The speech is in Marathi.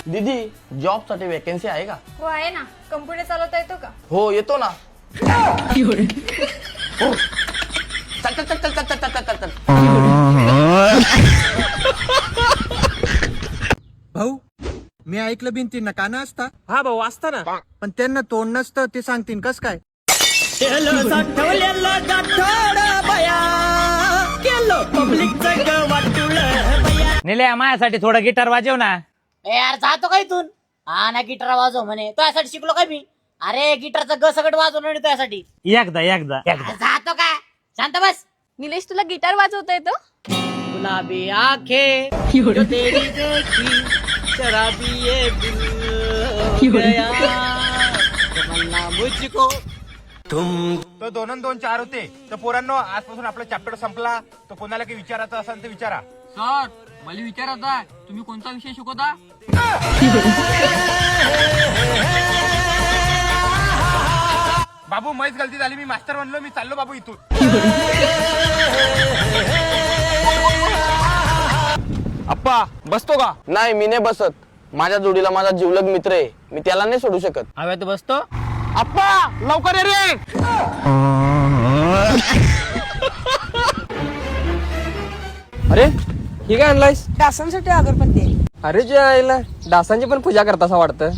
दीदी जॉब साठी वेकेन्सी आहे का? हो आहे ना. कम्प्युटर चालवता येतो का? हो येतो ना. हो. चल चल चल चल चल चल चल चल. भाऊ मी ऐकलं भिंतींना काना असता. हा भाऊ असता ना. पण त्यांना तोंड नसतं ते सांगतील कस काय. निल्या माझ्यासाठी थोडं गिटार वाजव ना. ए यार जातो का इथून? हा ना गिटार वाजव म्हणे. तो यासाठी शिकलो का मी? अरे गिटारचं ग सगळं वाजवलं नाही तो यासाठी. एकदा एकदा एकदा जातो का? शांत बस. निलेश तुला गिटार वाजवता येतो? गुलाबी आंखें जो तेरी देखी शराबी ये दिल हो गया तमन्ना मुझको. तो 2 आणि 2 4 होते. तर पोरांनो आजपासून आपला चॅप्टर संपला. तो कोणाला काही विचारायचं असेल तर विचारा. सर मला विचारता तुम्ही कोणता विषय शिकवता? बाबू मैच गलती झाली. मी मास्टर बनलो. मी चाललो बाबू इथून. अप्पा बसतो का? नाही मी नाही बसत. माझ्या जोडीला माझा जिवलग मित्र आहे. मी त्याला नाही सोडू शकत. हव्यात बसतो. अप्पा लवकर ये रे. अरे हे काय आणलायस? डासांसाठी अगरबत्ती. अरे जे आईला डासांची पण पूजा करता असं वाटतं.